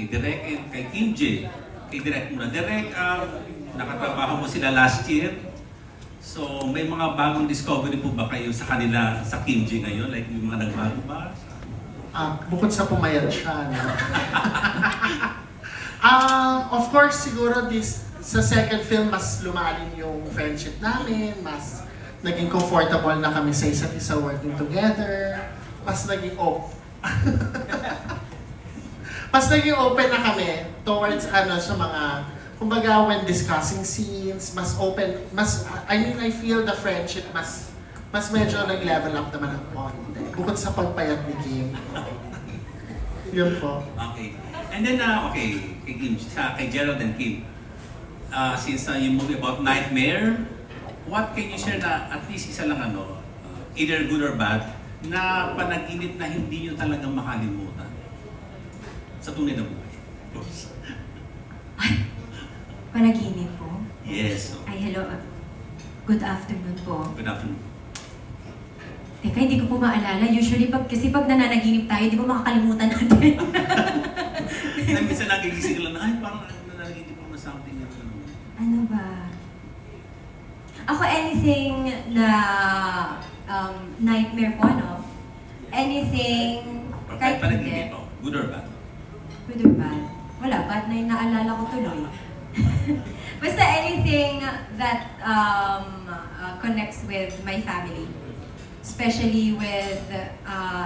Direk and kay Kim J. Kay Direk muna. Direk, nakatrabaho mo sila last year. So, may mga bagong discovery po ba kayo sa kanila, sa Kim J ngayon? Like, may mga nagbago ba? Bukod sa pumayat siya, no? Of course, siguro sa second film, mas lumalim yung friendship namin, mas naging comfortable na kami sa isa't isa working together, mas naging mas naging open na kami towards sa mga, kumbaga when discussing scenes, mas open, I feel the friendship mas medyo nag-level up naman ang konti. Bukod sa pagpayat ni Kim. Yun po. Okay. And then, okay, kay Kim, kay Gerald and Kim, since yung movie about Nightmare, what can you share na at least isa lang either good or bad, na panaginip na hindi nyo talagang makalimutan sa tunay na buhay? Of course. Panaginip po? Yes. Ay, hello. Good afternoon po. Good afternoon. Teka, hindi ko po maalala. Usually, kasi pag nananaginip tayo, di ba makakalimutan natin? Na minsan nagigising ka lang na, ay, parang nananaginip mo na something. Ano ba? Ako, anything na nightmare po, no? Anything, Kahit panaginip po, good or bad? good or bad? Wala, bad na yung naalala ko tuloy. Basta anything that connects with my family. Especially with,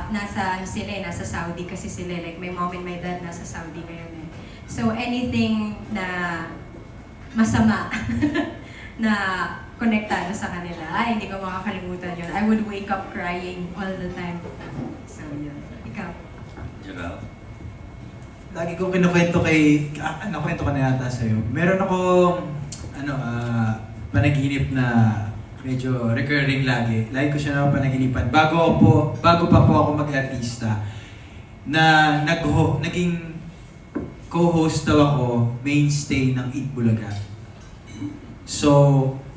nasa Saudi kasi sila, like my mom and my dad nasa Saudi ngayon eh. So anything na masama na konektado sa kanila, ay hindi ko makakalimutan yun. I would wake up crying all the time. So yun. Ikaw? Gerald? Lagi kong kinukwento nakwento ko na yata sa'yo. Meron akong, panaginip na medyo recurring lagi. Lagi ko siya na panaginipan. Bago pa po ako mag-artista, na naging co-host daw ako, mainstay ng Eat Bulaga. So,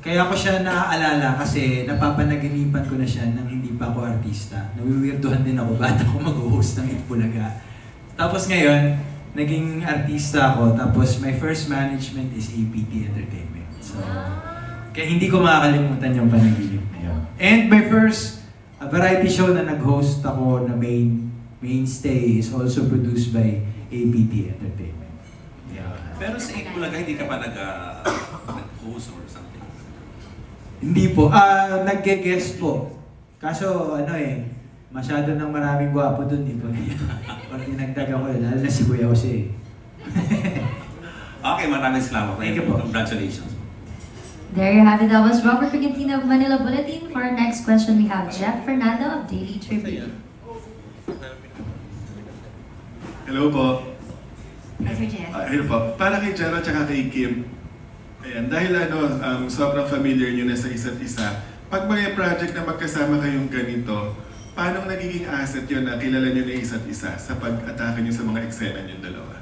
kaya ko siya naaalala kasi napapanaginipan ko na siya nang hindi pa ako artista. Nawiwirduhan din ako, ba't ako mag-host ng Eat Bulaga. Tapos ngayon, naging artista ako, tapos my first management is APT Entertainment. So, kaya hindi ko makakalimutan yung panaginip na yun. And my first variety show na nag-host ako na mainstay is also produced by APT Entertainment. Yeah. Pero sa Eat Bulaga, hindi ka pa nag-host or something? Hindi po. Nag-guest po. Kaso, masyado nang maraming gwapo dun, di ba? Pag dinagdag ako, lalo na si Kuya Jose. Okay, maraming salamat. Thank you po. Congratulations. There you have it. That was Robert Figentina of Manila Bulletin. For our next question, we have Jeff Fernando of Daily Tribune. Hello po. Hi, Sir Jeff. Hello po. Para kay Jero at kay Kim, ayan, dahil sobrang familiar nyo na sa isa't isa, pag may project na magkasama kayong ganito, paano nagiging asset yun na kilala nyo na isa't isa sa pag-atake nyo sa mga eksena nyo dalawa?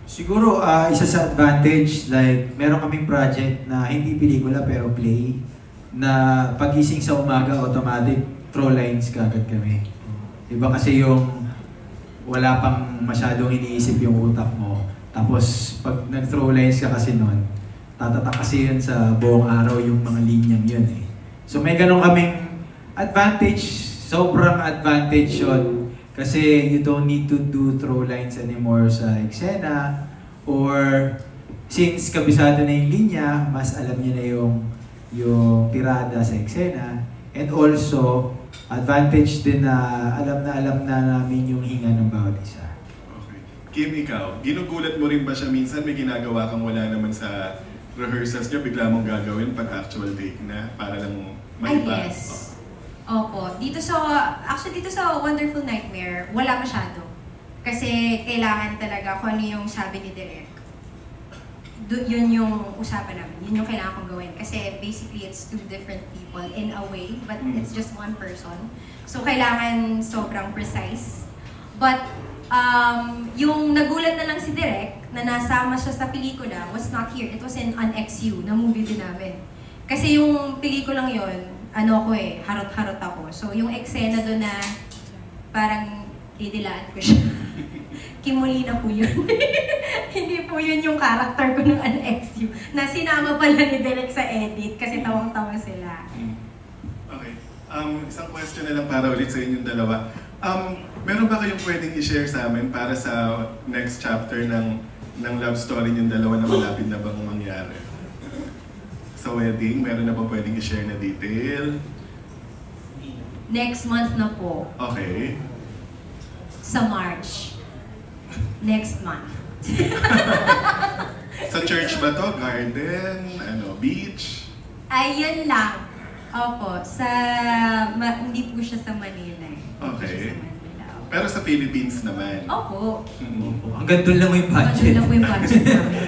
Siguro, isa sa advantage, like, meron kaming project na hindi pelikula pero play, na pagising sa umaga, automatic, throw lines kagad kami. Diba kasi yung wala pang masyadong iniisip yung utak mo, tapos pag nag-throw lines ka kasi nun, tatatak kasi yun sa buong araw yung mga linyang yun eh. So may ganun kaming advantage, sobrang advantage yun. Kasi you don't need to do throw lines anymore sa eksena, or since kabisado na yung linya, mas alam niya na yung tirada sa eksena. And also, advantage din na alam na namin yung hinga ng bawat isa. Okay. Kim, ikaw, ginugulat mo rin ba siya minsan? May ginagawa kang wala naman sa rehearsals niyo, bigla mong gagawin pag actual take na para lang maiba? Yes. Opo. Dito sa Wonderful Nightmare, wala masyado. Kasi kailangan talaga kung ano yung sabi ni Direk. Yun yung usapan namin. Yun yung kailangan kong gawin. Kasi basically, it's two different people in a way, but it's just one person. So, kailangan sobrang precise. But, yung nagulat na lang si Direk, na nasama siya sa pelikula, was not here. It was in an XU, na movie din namin. Kasi yung pelikulang yun, harot-harot ako. So, yung eksena doon na parang didilaan ko siya. Kimolina po yun. Hindi po yun yung character ko ng An-XU. Na sinama pala ni Derek sa edit kasi tawang-tawa sila. Okay. Isang question na lang para ulit sa inyong dalawa. Meron ba kayong pwedeng i-share sa amin para sa next chapter ng love story niyong dalawa na malapit na bang mangyari? Sa wedding, meron na ba pwedeng i-share na detail? Next month na po, Okay. sa March. Next month. Sa church ba to? Garden? Beach? Ayun lang. Opo, hindi po siya sa Manila eh. Hindi po Okay. siya sa Manila. Pero sa Philippines naman. Opo. Hanggang doon lang yung Budget budget. lang po yung budget namin.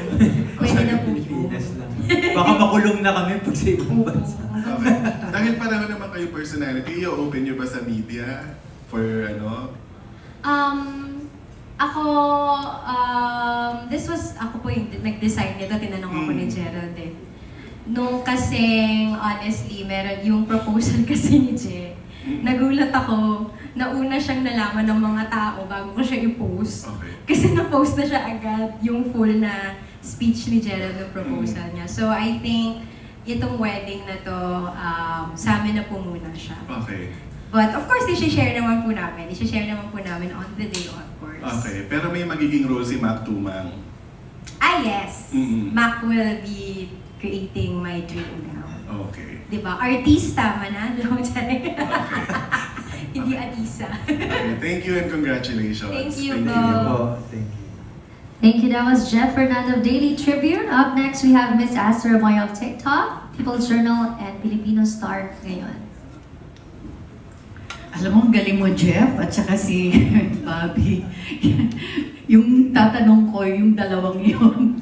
Pwede na po. Pilipinas lang. Baka makulong na kami pag sa ibang bansa. Okay. Dahil pareho naman kayo personality, i-open nyo ba sa media? For Ako po yung nag-design nito, tinanong ako ni Gerald eh. Nung kasing, honestly, meron yung proposal kasi ni Je. Nagulat ako, nauna siyang nalaman ng mga tao bago ko siya i-post. Okay. Kasi na-post na siya agad yung full na speech ni Gerald ng proposal niya. So I think, itong wedding na to, sa amin na po muna siya. Okay. But of course, i-share naman po namin. I-share naman po namin on the day, of course. Okay. Pero may magiging role si Mac Tumang. Yes! Mm-mm. Mac will be creating my dream now. Okay. Diba? Artista, manalo. Okay. Hindi artista. Okay. Thank you and congratulations. Thank you, Thank Bo. you po. Thank you. Thank you. That was Jeff Fernando of Daily Tribune. Up next, we have Miss Astro Moy of TikTok, People's Journal, and Filipino Star ngayon. Alam mo, ang galing mo, Jeff, at saka si Bobby. Yung tatanong ko, yung dalawang yun.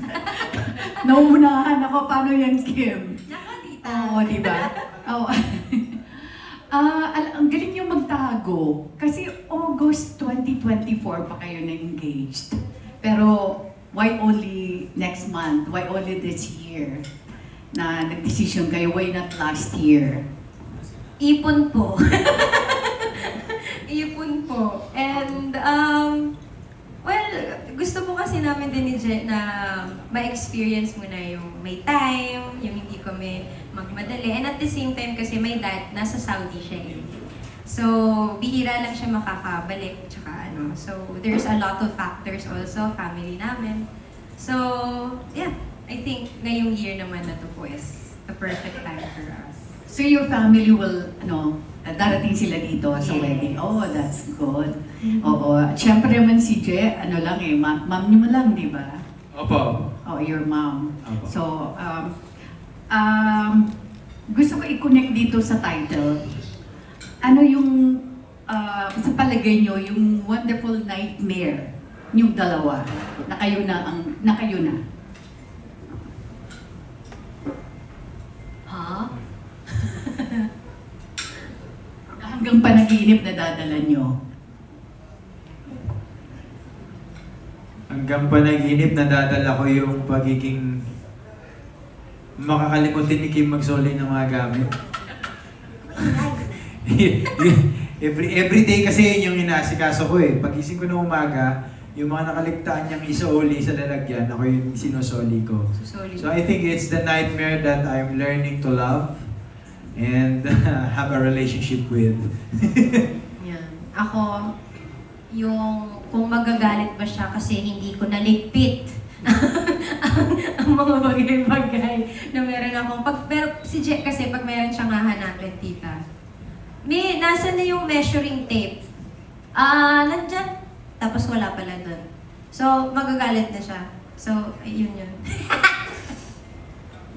Nauunahan ako, paano yan, Kim? Nako, tita. Oo, di ba? Oo. Ang galing yung magtago. Kasi August 2024 pa kayo na-engaged. Pero why only next month? Why only this year? Na nag-decision kayo, why not last year? Ipon po. Ipon po. And, well, gusto po kasi namin din ni Je na ma-experience mo na yung may time, yung hindi kami magmadali. And at the same time kasi may dad, nasa Saudi siya eh. So, bihira lang siya makakabalik. Tsaka ano. So, there's a lot of factors also, family namin. So, yeah. I think ngayong year naman na to po is the perfect time for us. So your family will, darating sila dito sa Yes. wedding. Oh, that's good. Oo. At syempre naman si Je, ma'am niyo mo lang, di ba? Opo. Oh, your mom. Opo. So, gusto ko i-connect dito sa title. Ano yung, sa palagay nyo, yung wonderful nightmare yung dalawa na kayo na. Ha? Hanggang panaginip na dadala nyo. Hanggang panaginip, nadadala ko yung pagiging makakalimutin ni Kim magsoli ng mga gamit. every day kasi yun yung inasikaso ko eh. Pagising ko ng umaga, yung mga nakaligtaan niyang isauli sa lalagyan, ako yung sinusoli ko. Sorry. So I think it's the nightmare that I'm learning to love and have a relationship with. Yan. Ako, yung kung magagalit ba siya kasi hindi ko naligpit ang mga bagay-bagay na meron akong pero si Jack kasi pag meron siyang hahanapin, tita, nasa na yung measuring tape? Nandyan. Tapos wala pala doon. So, magagalit na siya. So, yun.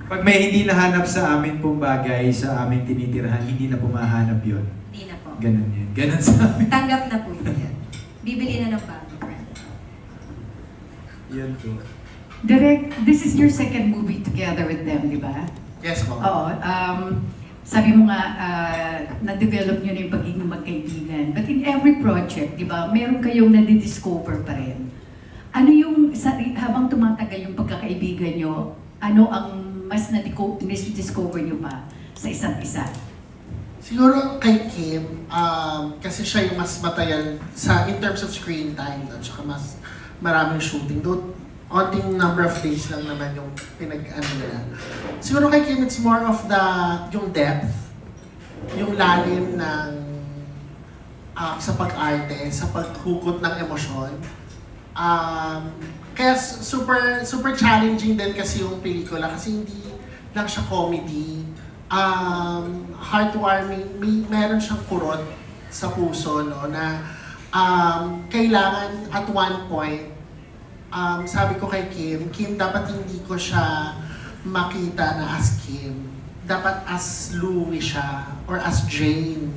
Pag may hindi nahanap sa amin pong bagay, sa aming tinitirhan, hindi na pumahanap yun. Hindi na po. Ganun yun. Ganun sa amin. Tanggap na po yun. Bibili na ng bago. Yun po. Direk, this is your second movie together with them, di ba? Yes, po. Oo. Sabi mo nga, na-develop nyo na yung pagiging magkaibigan. But in every project, di ba, meron kayong nadidiscover pa rin. Ano yung, habang tumatagal yung pagkakaibigan nyo, ano ang mas na-discover nyo pa sa isa't isa? Siguro kay Kim, kasi siya yung mas matagal in terms of screen time, at saka mas maraming shooting. Though, onting number of days lang naman yung pinag-ano nila. Siguro kay Kim, it's more of yung depth, yung lalim ng sa pag-arte, sa paghukot ng emosyon. Kaya super challenging din kasi yung pelikula kasi hindi lang siya comedy. Heartwarming, meron siyang kurot sa puso, no, na kailangan at one point, sabi ko kay Kim, dapat hindi ko siya makita na as Kim. Dapat as Louie siya, or as Jane.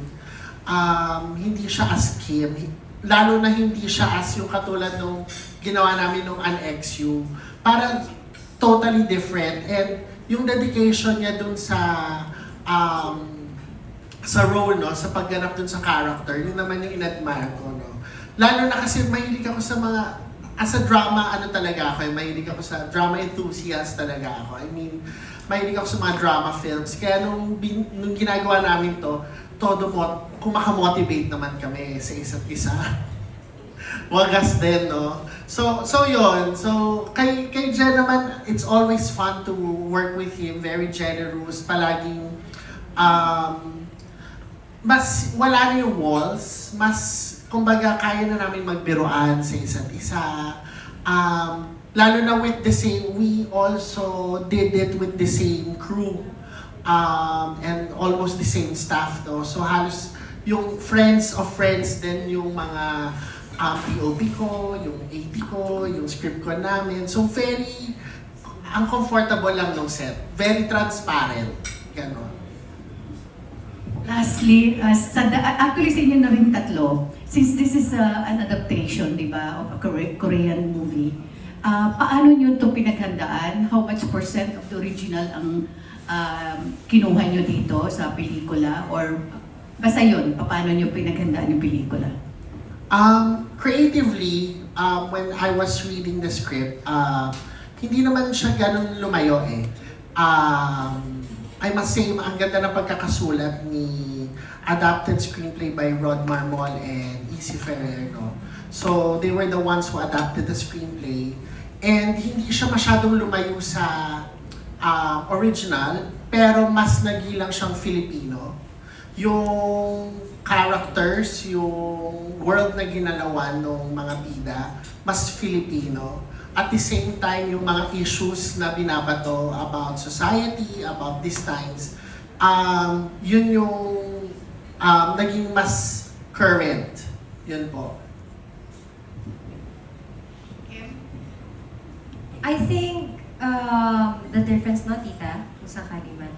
Hindi siya as Kim. Lalo na hindi siya as yung katulad nung ginawa namin nung An-XU. Parang totally different. And yung dedication niya dun sa role, no, sa pagganap dun sa character, yun naman yung in-admire ko, no. Lalo na kasi mahilig ako sa mga, as a drama, ano talaga ako, mahilig ako sa drama enthusiast talaga ako. I mean, mahilig ako sa mga drama films. Kaya nung ginagawa namin to, kumakamotivate naman kami sa isa't isa. Wagas din, no? So yun. So, kay Jen naman, it's always fun to work with him. Very generous. Palaging, mas wala na yung walls. Mas, kumbaga, kaya na namin magbiruan sa isa't isa. Lalo na with the same, we also did it with the same crew. And almost the same staff, no? So halos yung friends of friends din yung mga POP ko, yung AD ko, yung script ko namin. So very, ang comfortable lang ng set. Very transparent. Ganon. Lastly, actually sa inyo na rin tatlo, since this is an adaptation, di ba, of a Korean movie, paano nyo ito pinaghandaan? How much percent of the original ang kinuha nyo dito sa pelikula? Or basta yun, paano nyo pinaghandaan yung pelikula? Creatively, when I was reading the script, hindi naman siya ganun lumayo eh. I must say, ang ganda ng pagkakasulat ni adapted screenplay by Rod Marmol and Isi Ferrer, no? So, they were the ones who adapted the screenplay. And hindi siya masyadong lumayo sa original, pero mas nagilang siyang Filipino. Yung characters, yung world na ginalawan ng mga bida, mas Filipino. At the same time, yung mga issues na binabato about society, about these times, yun yung naging mas current. Yun po. I think the difference, no, tita, kung sakali man.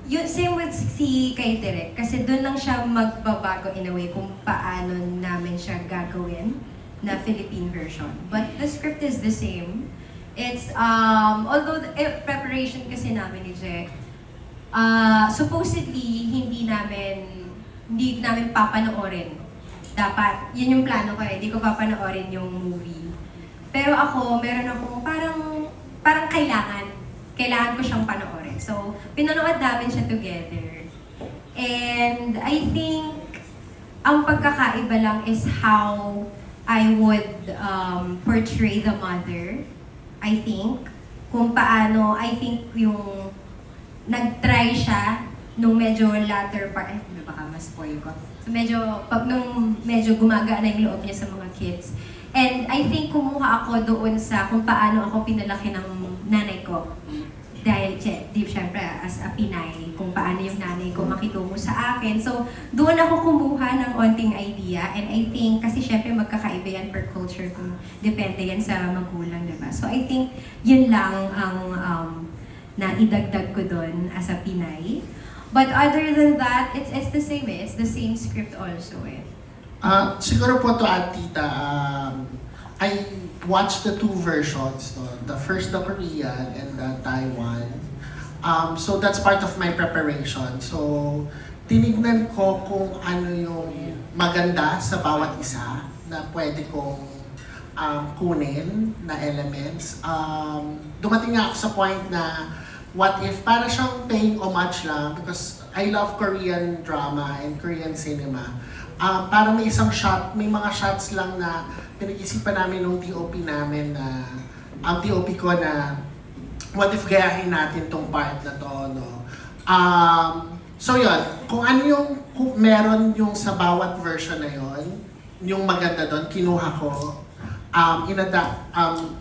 Yun, same with si kay Direk, kasi doon lang siya magbabago in a way kung paano namin siya gagawin na Philippine version. But the script is the same. It's, although the preparation kasi namin ni Je, supposedly, hindi namin papanoorin. Dapat, yun yung plano ko eh, hindi ko papanoorin yung movie. Pero ako, meron akong parang kailangan ko siyang panoorin. So, pinanood namin siya together. And I think, ang pagkakaiba lang is how I would portray the mother. I think, kung paano, I think yung nag-try siya nung medyo latter part, baka mas-spoil ko. So nung medyo gumaga na yung loob niya sa mga kids. And I think kumuha ako doon sa kung paano ako pinalaki ng nanay ko. Dahil, syempre, as a Pinay, kung paano yung nanay ko makitungo sa akin. So, doon ako kumuha ng onting idea. And I think, kasi syempre magkakaiba yan per culture kung depende yan sa magulang, diba? So, I think, yun lang ang naidagdag ko doon as a Pinay. But other than that, it's the same eh. It's the same script also eh. Siguro po to add, tita, I watched the two versions, no? The first, the Korean, and the Taiwan. So that's part of my preparation. So tinignan ko kung ano yung maganda sa bawat isa na pwede kong kunin na elements. Dumating nga ako sa point na What If, para siyang paying homage lang because I love Korean drama and Korean cinema. Para may isang shot, may mga shots lang na pinag-isipan namin nung DOP namin na, ang DOP ko na, what if gayahin natin tong part na to, no? So yun, kung ano yung, kung meron yung sa bawat version na yun, yung maganda doon, kinuha ko,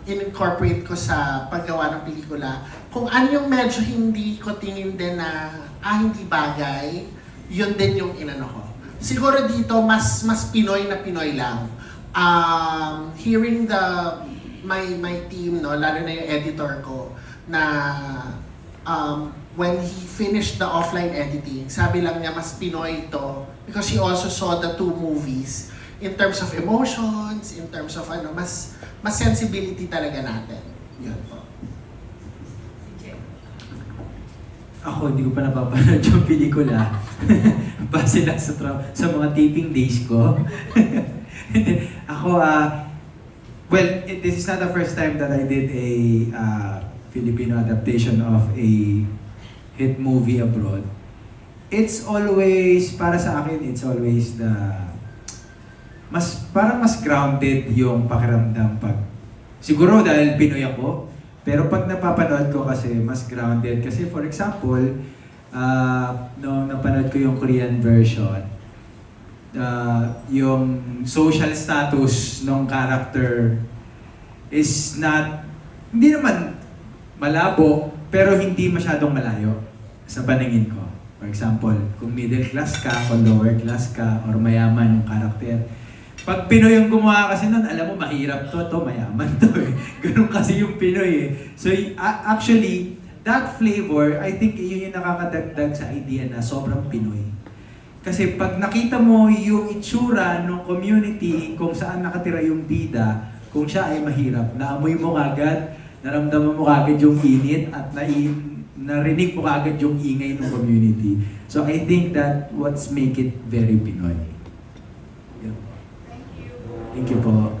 in-incorporate ko sa paggawa ng pelikula. Kung ano yung medyo hindi ko tingin din na, hindi bagay, yun din yung inano ko. Siguro dito, mas Pinoy na Pinoy lang. Hearing my team, no, lalo na yung editor ko, na when he finished the offline editing, sabi lang niya mas Pinoy ito because he also saw the two movies in terms of emotions, in terms of mas sensibility talaga natin. Yun po. Ako, hindi ko pa napapanood yung pelikula. Base lang sa mga taping days ko. Ako, well, this is not the first time that I did a Filipino adaptation of a hit movie abroad. It's always, para sa akin, it's always parang mas grounded yung pakiramdam pag, siguro dahil Pinoy ako, pero pag napapanood ko kasi, mas grounded. Kasi for example, nung napanood ko yung Korean version, yung social status ng character is not, hindi naman malabo, pero hindi masyadong malayo sa paningin ko. For example, kung middle class ka, kung lower class ka, or mayaman yung character. Pag Pinoy yung gumawa kasi nun, alam mo, mahirap to mayaman to eh. Ganun kasi yung Pinoy eh. So actually, that flavor, I think yun yung nakakadagdag sa idea na sobrang Pinoy. Kasi pag nakita mo yung itsura ng community kung saan nakatira yung bida, kung siya ay mahirap, naamoy mo kagad, naramdaman mo kagad yung init at narinig mo kagad yung ingay ng community. So I think that what's make it very Pinoy. Thank you po.